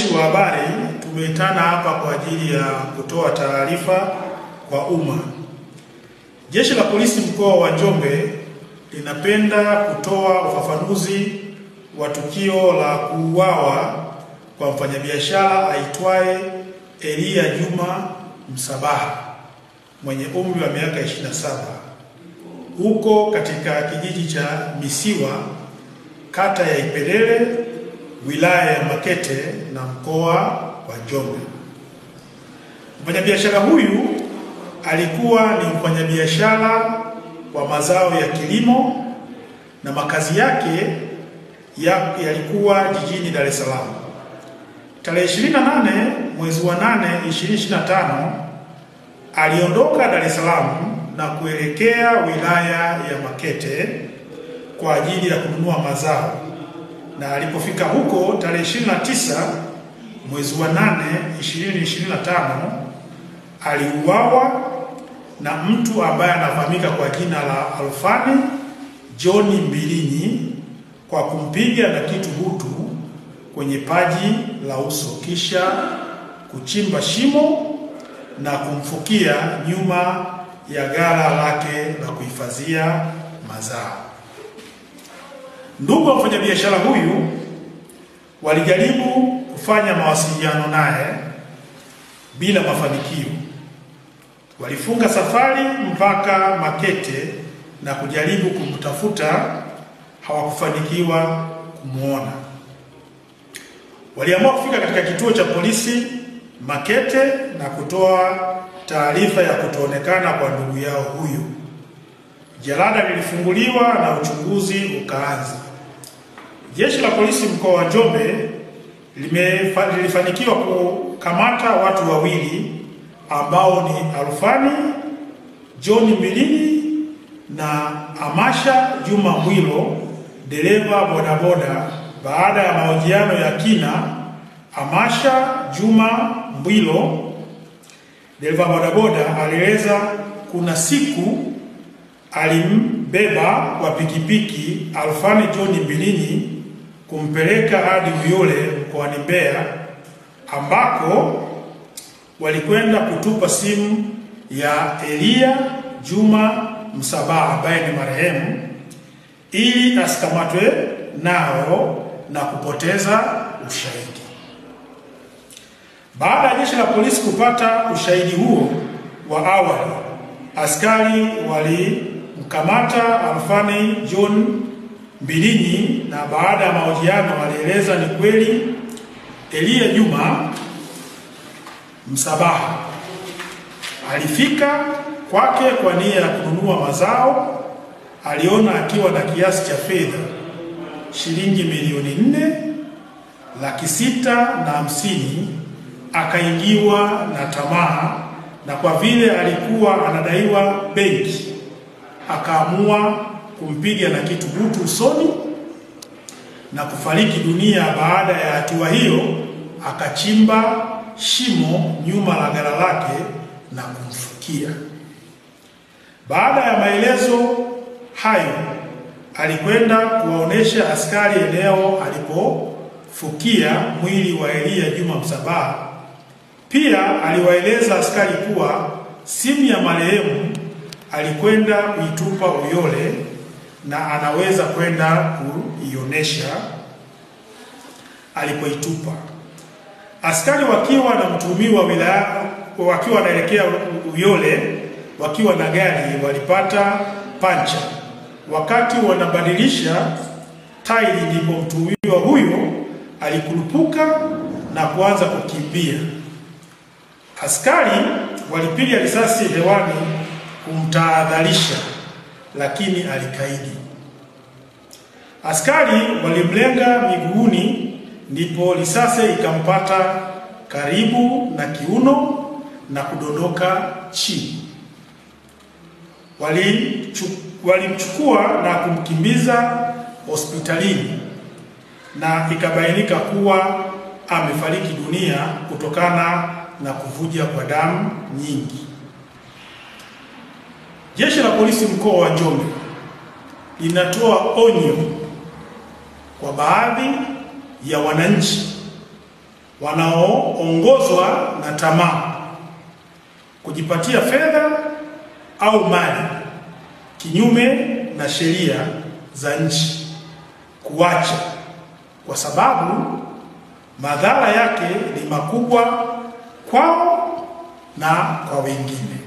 waandishi wa habari, tumeitana hapa kwa ajili ya kutoa taarifa kwa umma. Jeshi la Polisi mkoa wa Njombe linapenda kutoa ufafanuzi wa tukio la kuuawa kwa mfanyabiashara aitwaye Elia Juma Msabaha mwenye umri wa miaka 27 huko katika kijiji cha Misiwa, kata ya Ipelele, wilaya ya Makete na mkoa wa Njombe. Mfanyabiashara huyu alikuwa ni mfanyabiashara wa mazao ya kilimo na makazi yake yalikuwa jijini Dar es Salaam. Tarehe 28 mwezi wa 8 2025 aliondoka Dar es Salaam na kuelekea wilaya ya Makete kwa ajili ya kununua mazao, na alipofika huko tarehe 29 mwezi wa 8 2025 aliuawa na mtu ambaye anafahamika kwa jina la Alfani John Mbilinyi kwa kumpiga na kitu butu kwenye paji la uso, kisha kuchimba shimo na kumfukia nyuma ya ghala lake la kuhifadhia mazao. Ndugu wa mfanyabiashara huyu walijaribu kufanya mawasiliano naye bila mafanikio. Walifunga safari mpaka Makete na kujaribu kumtafuta, hawakufanikiwa kumuona. Waliamua kufika katika kituo cha polisi Makete na kutoa taarifa ya kutoonekana kwa ndugu yao huyu. Jalada lilifunguliwa na uchunguzi ukaanza. Jeshi la Polisi mkoa wa Njombe lilifanikiwa kukamata watu wawili ambao ni Alfani John Mbilinyi na Amasha Juma Mwilo, dereva bodaboda. Baada ya mahojiano ya kina, Amasha Juma Mwilo, dereva bodaboda, alieleza kuna siku alimbeba kwa pikipiki Alfani John Mbilinyi kumpeleka hadi Uyole mkoani Mbeya, ambako walikwenda kutupa simu ya Elia Juma Msabaha ambaye ni marehemu ili asikamatwe nao na kupoteza ushahidi. Baada ya jeshi la polisi kupata ushahidi huo wa awali, askari walimkamata Alfani John Mbilinyi, na baada ya mahojiano walieleza ni kweli Elia Juma Msabaha alifika kwake kwa nia ya kununua mazao. Aliona akiwa na kiasi cha fedha shilingi milioni 4,650,000, akaingiwa na tamaa, na kwa vile alikuwa anadaiwa benki akaamua kumpiga na kitu butu usoni na kufariki dunia. Baada ya hatua hiyo akachimba shimo nyuma la ghala lake na kumfukia. Baada ya maelezo hayo, alikwenda kuwaonesha askari eneo alipofukia mwili wa Elia Juma Msabaha. Pia aliwaeleza askari kuwa simu ya marehemu alikwenda kuitupa Uyole na anaweza kwenda kuionesha alipoitupa. Askari wakiwa na mtuhumiwa wakiwa wanaelekea Uyole wakiwa na gari walipata pancha. Wakati wanabadilisha tairi, ndipo mtuhumiwa huyo alikurupuka na kuanza kukimbia. Askari walipiga risasi hewani kumtahadharisha, lakini alikaidi. Askari walimlenga miguuni, ndipo risasi ikampata karibu na kiuno na kudondoka chini. Walimchukua na kumkimbiza hospitalini, na ikabainika kuwa amefariki dunia kutokana na kuvuja kwa damu nyingi. Jeshi la Polisi mkoa wa Njombe linatoa onyo kwa baadhi ya wananchi wanaoongozwa na tamaa, kujipatia fedha au mali kinyume na sheria za nchi, kuacha kwa sababu madhara yake ni makubwa kwao na kwa wengine.